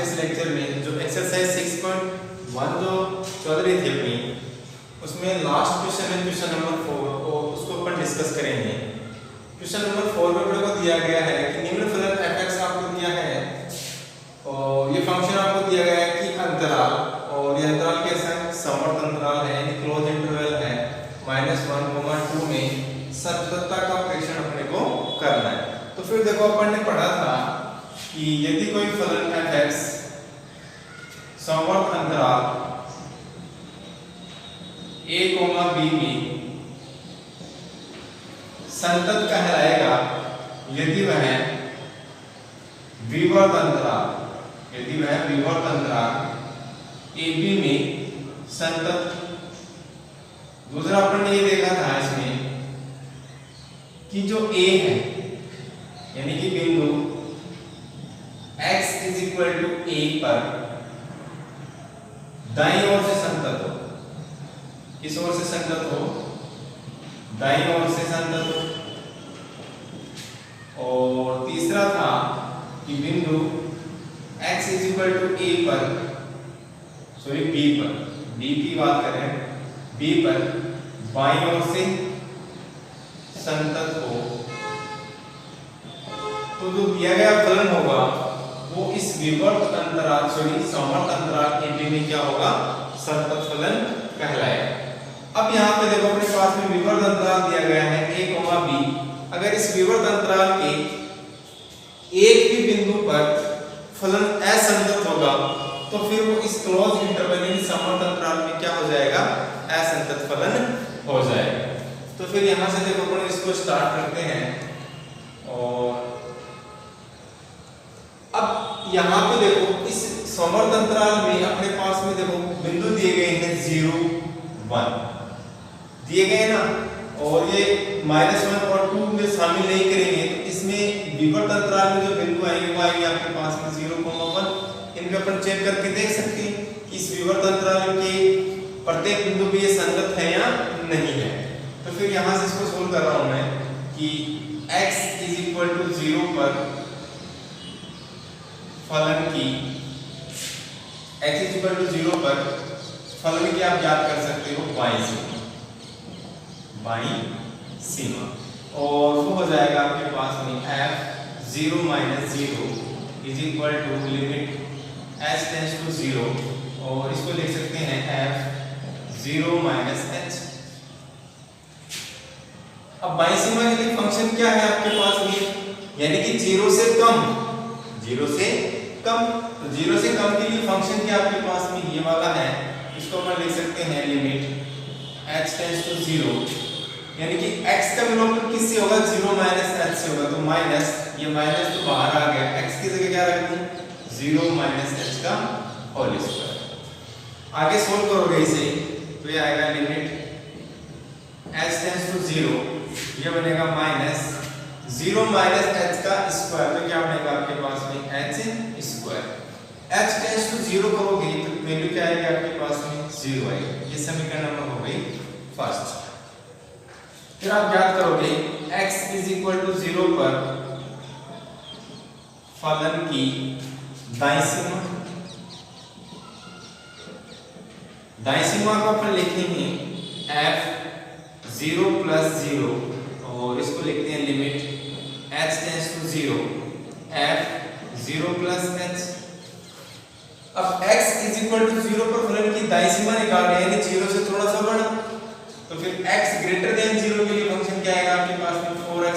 इस लेक्चर में जो एक्सरसाइज 6.1 जो चल रही थी अपनी, उसमें लास्ट क्वेश्चन है क्वेश्चन नंबर 4 और उसको अपन डिस्कस करेंगे। क्वेश्चन नंबर 4 में अपने को दिया गया है कि निम्न फलन f(x) आपको दिया है और ये फंक्शन आपको दिया गया है कि अंतराल, और ये अंतराल कैसा है, समवर्त अंतराल है, क्लोज इंटरवल है -1, 2 में संततता का प्रेक्षण अपने को करना है। तो फिर देखो अपन ने पढ़ा था कि यदि कोई फलन f(x) समवर्त अंतराल a, b में संतत कहलाएगा यदि वह विवर्त अंतराल ab में संतत। दूसरा अपन ने ये देखा था इसमें कि जो a है यानी कि बिंदु x = a पर दाईं ओर से संतत हो, किस ओर से संतत हो, दाईं ओर से संतत हो। और तीसरा था कि बिंदु x = a पर, सॉरी b की बात करें, b पर बाईं ओर से संतत हो। तो जो दिया गया फलन होगा वो इस विवर्त अंतराल समवर्त अंतराल ab में क्या होगा, संतत फलन कहलाएगा। अब यहाँ पे देखो अपने पास में विवर्त अंतराल दिया गया है a, b। अगर इस विवर्त अंतराल के एक भी बिंदु पर फलन असंतत होगा तो फिर वो इस क्लोज इंटरवल यानी समवर्त अंतराल में क्या हो जाएगा, असंतत फलन हो जाएगा। तो फिर यहाँ से देखो अपन इसको स्टार्ट करते हैं। और अब यहाँ पे देखो इस समवर्त अंतराल में अपने पास में देखो बिंदु दिए गए हैं 0, 1 दिए गए ना, और ये -1 और 2 में शामिल नहीं करेंगे तो इसमें विवर्त अंतराल में जो बिंदु आएंगे वो आएंगे आपके पास में 0, 1। इनमें अपन चेक करके देख सकते हैं कि इस विवर्त अंतराल के प्रत्येक बिंदु पे ये संगत है या नहीं है। तो फिर यहाँ से इसको सोल्व कर रहा हूँ मैं कि x = 0 पर फलन की x = 0 पर फलन की आप याद कर सकते हो बाईं सीमा, और वो हो जाएगा आपके पास में f 0 - 0 = limit h tends to 0, और इसको लिख सकते हैं f 0 - h। अब बाईं सीमा के लिए फंक्शन क्या है आपके पास में, यानी कि 0 से कम। तो 0 से कम के लिए फंक्शन क्या आपके पास में ये वाला है, इसको हम लिख सकते हैं लिमिट h टेंड्स टू 0, यानी कि x का विलोपन किससे होगा, 0 - h से होगा। तो माइनस, ये माइनस तो बाहर आ गया, x की जगह क्या रख दूं, 0 - h का होल स्क्वायर। आगे सोल्व करोगे इसे तो ये आएगा लिमिट h टेंड्स टू 0, ये बनेगा माइनस 0 - h का स्क्वायर, तो क्या बनेगा आपके पास में h square. h tends to 0 करोगे तो वैल्यू क्या आएगी आपके पास में, 0 आएगी। ये समीकरण नंबर हो गई फर्स्ट। फिर आप याद करोगे x = 0 पर फलन की दाईं सीमा को अपन लिखेंगे f 0 + 0, और इसको लिखते हैं limit h tends to 0 f 0 + h। अब x = 0 पर फलन की दाईं सीमा निकाल रहे हैं, यानी 0 से थोड़ा सा बड़ा, तो फिर x > 0 के लिए फंक्शन क्या आएगा आपके पास में, 4x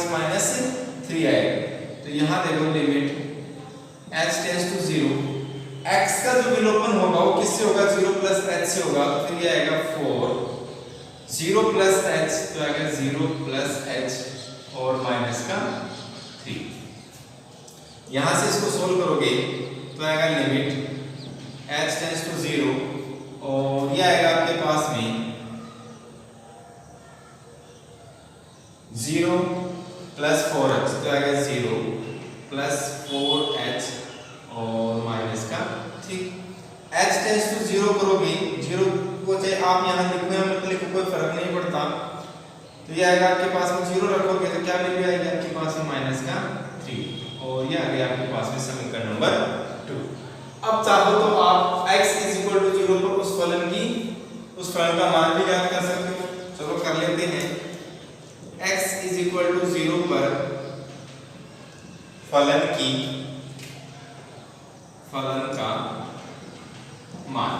- 3 आएगा। तो यहाँ देखो limit h tends to 0, x का जो विलोपन होगा वो किससे होगा, 0 + h से होगा। तो फिर ये आएगा 4, 0 + h तो आएगा 0 + h और माइनस का 3। यहाँ से इसको सोल्व करोगे तो आएगा लिमिट h टेंड्स टू 0, और ये आएगा आपके पास में 0 + 4h तो आएगा 0 + 4h और माइनस का 3। h टेंड्स टू 0 करोगे, 0 को चाहे आप यहाँ लिखो या मत लिखो कोई फर्क नहीं पड़ता। तो ये आएगा आपके पास में 0 रखोगे तो क्या वैल्यू आएगी आपके पास में, माइनस का 3, और ये आ गया आपके पास में समीकरण नंबर 2। अब चाहो तो आप x इज इक्वल टू 0 पर उस फलन का मान भी ज्ञात कर सकते हो। चलो कर लेते हैं। x इज इक्वल टू 0 पर फलन का मान।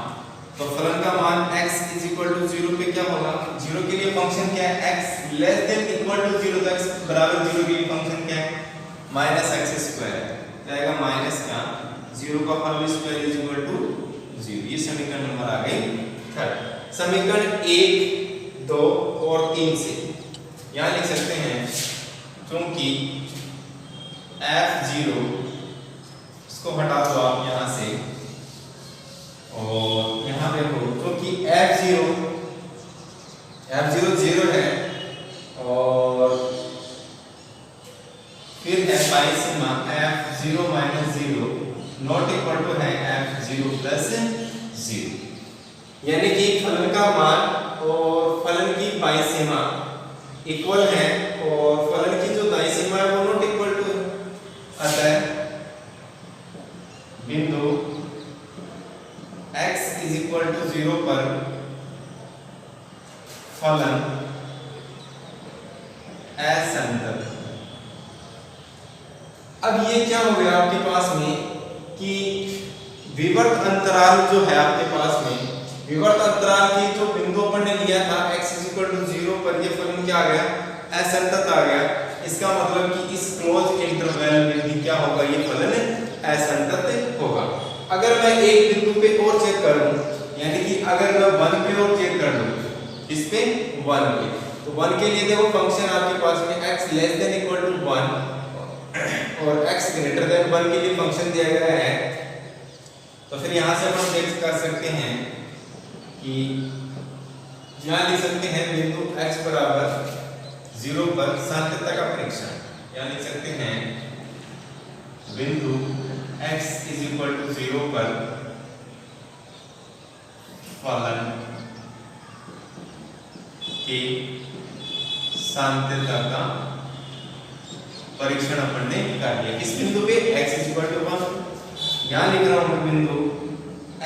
तो फलन का मान x इज इक्वल टू 0 पे क्या होगा? 0 के लिए फंक्शन क्या है? x less than equal to 0, तो x बराबर 0 के लिए फंक्शन क्या है? Minus x square. जाएगा माइनस का 0 का whole square is equal to 0। ये समीकरण नंबर आ गई थर्ड। समीकरण 1, 2 और 3 से यहां लिख सकते हैं क्योंकि f0 इसको हटा दो आप यहां से, और यहां देखो क्योंकि f0 0 है और फिर है बाई सीमा f0 minus 0 not equal to है f0 प्लस 0, यानी कि फलन का मान और फलन की बाई सीमा इक्वल है और फलन की जो दाईं सीमा है वो नॉट इक्वल टू है। अतः बिंदु x इज इक्वल टू 0 पर फलन असंतत। अब ये क्या हो गया आपके पास में कि विवर्त अंतराल जो है आपके पास में, विवर्त अंतराल की जो बिंदु अपन ने लिया था x इज इक्वल टू 0 पर, ये फलन क्या आ गया? असंतत आ गया। इसका मतलब कि इस क्लोज इंटरवल में भी क्या होगा? ये फलन असंतत होगा। अगर मैं एक बिंदु पे और चेक करूं, यानी कि अगर मैं 1 पे और चेक कर लूं, इस पे 1 पे, तो 1 के लिए देखो फंक्शन आपके पास में x less than equal to 1 और x ग्रेटर देन 1 के लिए फंक्शन दिया गया है। तो फिर यहां से हम देख कर सकते हैं कि यहां लिख सकते हैं बिंदु x बराबर 0 पर सातत्यता का परीक्षण। यहां लिख सकते हैं बिंदु x इज इक्वल टू 0 पर फलन के सातत्यता का परीक्षण अपन ने कर लिया। इस बिंदु पे x इज इक्वल टू 1, यहां लिख रहा हूं बिंदु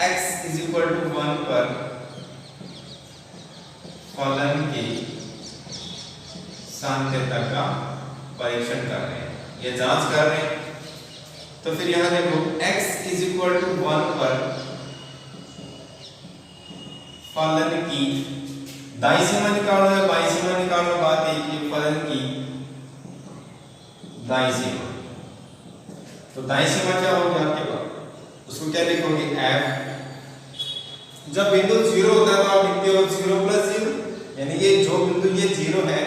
x इज इक्वल टू 1 पर फलन के सातत्यता का परीक्षण कर रहे हैं, ये जांच कर रहे हैं। तो फिर यहां देखो x इज इक्वल टू 1 पर फलन की दाईं सीमा निकालो या बाईं सीमा निकालो, बात एक ही, फलन की दाईं सीमा। तो दाईं सीमा क्या होगी आपके पास? उसको क्या लिखोगे? f। जब बिंदु 0 होता है तो आप लिखते हो 0 प्लस 0, यानी ये जो बिंदु ये 0 है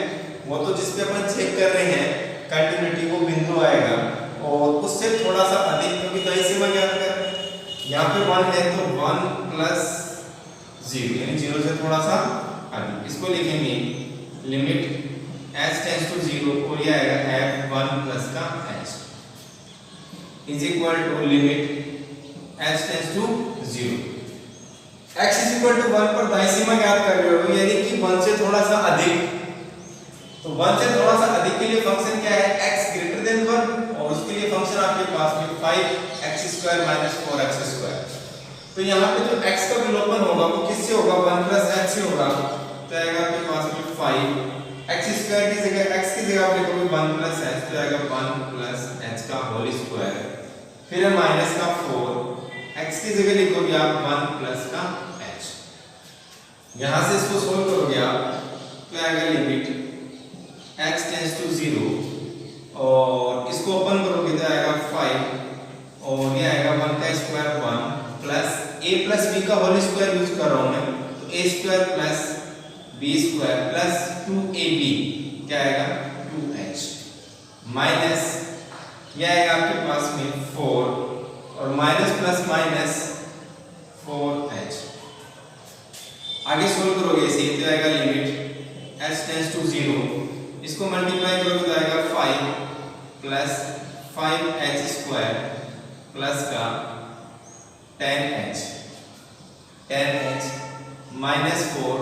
वो तो जिस पे अपन चेक कर रहे हैं कंटिन्यूटी वो बिंदु आएगा, और उससे थोड़ा सा अधिक क्योंकि दाईं सीमा ज्ञात कर रहे हैं। यहाँ पे 1 है तो 1 प्लस 0 यानी 0 से थोड़ा सा अधिक। इसको लिखेंगे लिमिट h टेंड्स टू 0 और ये आएगा f1 प्लस का h is equal to limit h tends to 0। x is equal to 1 पर दाईं सीमा ज्ञात कर रहे हो, यानी कि 1 से थोड़ा सा अधिक। तो 1 से थोड़ा सा अधिक के लिए फंक्शन क्या है? x ग्रेटर देन 1, और उसके लिए फंक्शन आपके पास में 5x² माइनस 4x²। तो यहाँ पे जो x का विलोपन होगा वो किससे होगा? 1 प्लस h से होगा। तो आएगा आपके पास में 5x² की जगह x की जगह आप लिखोगे 1 प्लस h, तो आएगा 1 प्लस h का होल स्क्वायर, फिर है माइनस का 4, x की जगह लिखोगे आप 1 प्लस का h। यहां से इसको सोल्व करोगे आप तो आएगा लिमिट x टेंड्स टू 0 और इसको ओपन करोगे तो आएगा 5 और ये आएगा 1 का square 1 plus a plus b का होल स्क्वायर यूज कर रहा हूं मैं, तो a square plus b square plus 2ab क्या आएगा? 2h माइनस ये आएगा आपके पास में 4 और माइनस प्लस माइनस 4h। आगे सोल्व करोगे इसे तो आएगा लिमिट h टेंड्स टू 0, इसको मल्टीप्लाई करोगे तो आएगा 5 प्लस 5h स्क्वायर प्लस का 10h माइनस 4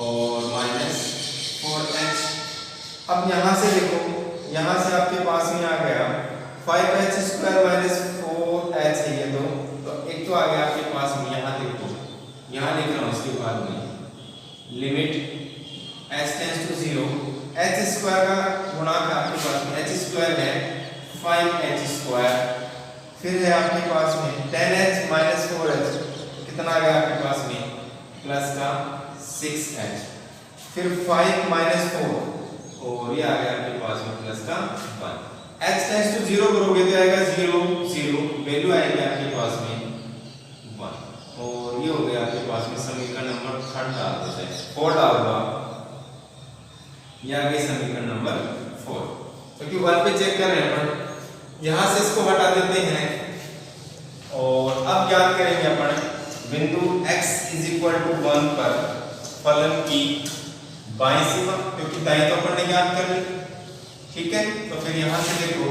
और माइनस 4h। अब यहां से देखो, यहां से आपके पास में आ गया 5h स्क्वायर माइनस 4h है ये तो एक तो आ गया आपके पास में, यहाँ देखो, यहाँ लिख रहा हूँ इसके बाद में limit h tends to 0, h square का गुणांक आपके पास में h स्क्वायर है 5h स्क्वायर, फिर है आपके पास में 10h माइनस 4h, कितना आ गया आपके पास में प्लस का 6h, फिर 5 माइनस 4 और ये आ गया आपके पास में प्लस का 1। h टेंड्स टू 0 करोगे तो आएगा 0 0, वैल्यू आएगी आपके पास में 1 और ये हो गया आपके पास में समीकरण नंबर 3 डाल देते हैं, 4 डाल दो ये आ गई समीकरण नंबर 4, क्योंकि 1 पे चेक कर रहे हैं अपन, यहां से इसको हटा देते हैं और अब ज्ञात करेंगे अपन बिंदु x = 1 पर फलन की बाईं सीमा, क्योंकि दाईं तो अपन ने ज्ञात कर ली, ठीक है। तो फिर यहां से देखो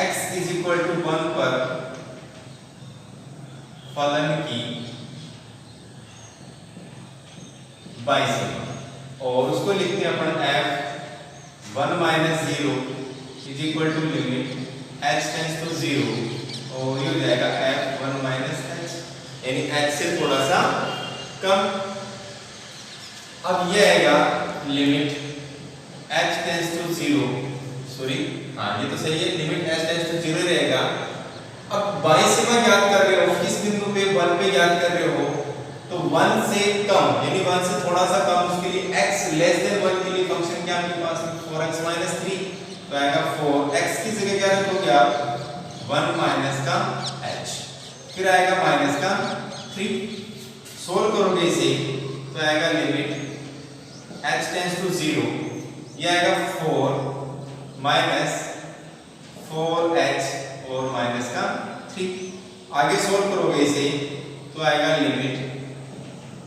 x = 1 पर फलन की बाईं सीमा और उसको लिखते हैं अपन f 1 - 0 = limit h tends to 0 और ये हो जाएगा f 1 - h, यानी h से थोड़ा सा कम। अब ये आएगा limit h tends to 0, sorry हाँ ये तो सही है, लिमिट h टेंड्स टू 0 रहेगा। अब बाईं सीमा ज्ञात कर रहे हो, किस बिंदु पे 1 पे ज्ञात कर रहे हो, तो 1 से कम यानी 1 से थोड़ा सा कम, उसके लिए x < 1 के लिए फंक्शन क्या आपके पास में 4x - 3, तो आएगा 4x की जगह क्या रखोगे आप 1 माइनस का h, फिर आएगा माइनस का 3, सोल्व करोगे इसे तो आएगा लिमिट h टेंड्स टू 0, ये आएगा 4 माइनस 4h और माइनस का 3, आगे सोल्व करोगे इसे तो आएगा limit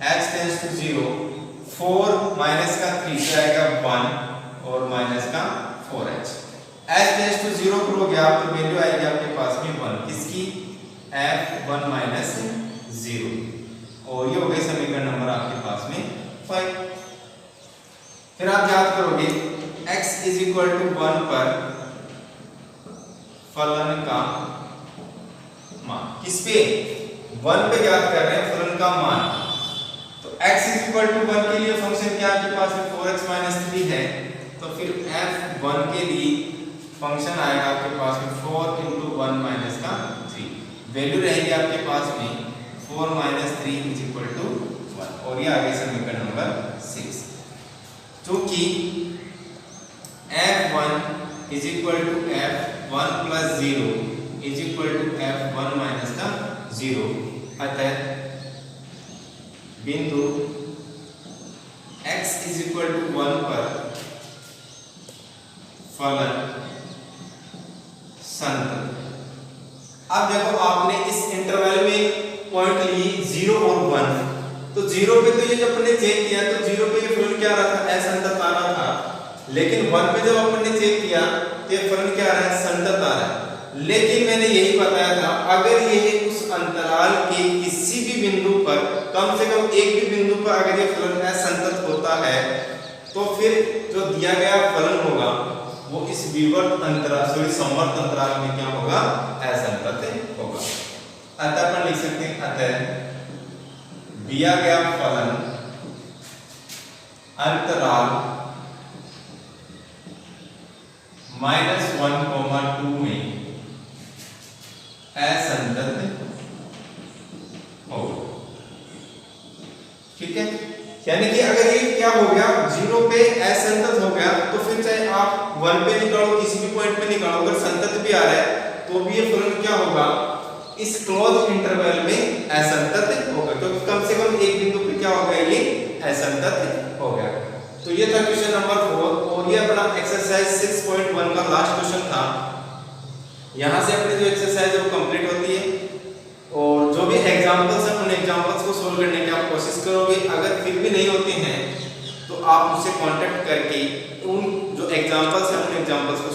h tends to 0, 4 minus का 3 तो आएगा 1 और माइनस का 4h, h टेंड्स टू 0 करोगे आप तो वैल्यू आएगी आपके पास में 1, किसकी f 1 - 0 और ये हो गई समीकरण नंबर आपके पास में 5। फिर आप याद करोगे x = 1 पर फलन का मान, किस पे 1 पे याद कर रहे हैं फलन का मान, तो x = 1 के लिए फंक्शन क्या आपके पास में 4x - 3 है, तो फिर f1 के लिए फंक्शन आएगा आपके पास में 4 × 1 - का 3, वैल्यू रहेगी आपके पास में 4 - 3 = 1 और ये आ गई समीकरण नंबर 6। चूंकि f1 = f1 + 0 = f1 - का 0, अतः बिंदु x = 1 पर फलन संतत। अब देखो आपने इस इंटरवल में पॉइंट ली 0 और 1, तो 0 पे तो ये जब अपने चेक किया तो 0 पे ये फलन क्या आ रहा था असंतत आ रहा था, लेकिन 1 पे जब अपन ने चेक किया तो ये फलन क्या आ रहा है संतत आ रहा है। लेकिन मैंने यही बताया था अगर ये उस अंतराल के किसी भी बिंदु पर कम से कम एक भी बिंदु पर अगर ये फलन असंतत होता है तो फिर जो दिया गया फलन होगा वो इस विवर्त अंतराल सॉरी समवर्त अंतराल में क्या होगा असंतत होगा। अतः अपन लिख सकते हैं अतः दिया गया फलन अंतराल -1, 2 में असंतत होगा, ठीक है। यानी कि अगर ये क्या हो गया 0 पे असंतत हो गया तो फिर चाहे आप 1 पे निकालो किसी भी पॉइंट पे निकालो, अगर संतत भी आ रहा है तो भी ये फलन क्या होगा इस क्लोज इंटरवल में असंतत होगा, क्योंकि कम से कम एक बिंदु पे क्या होगा ये असंतत हो गया। तो ये था क्वेश्चन नंबर 4 और ये अपना एक्सरसाइज 6.1 का लास्ट क्वेश्चन था। यहाँ से अपनी जो एक्सरसाइज है वो कंप्लीट होती है और जो भी एग्जांपल्स हैं उन एग्जांपल्स को सोल्व करने की आप कोशिश करोगे। अगर फिर भी नहीं होते हैं तो आप मुझसे कांटेक्ट करके उन जो एग्जांपल्स हैं उन एग्जांपल्स को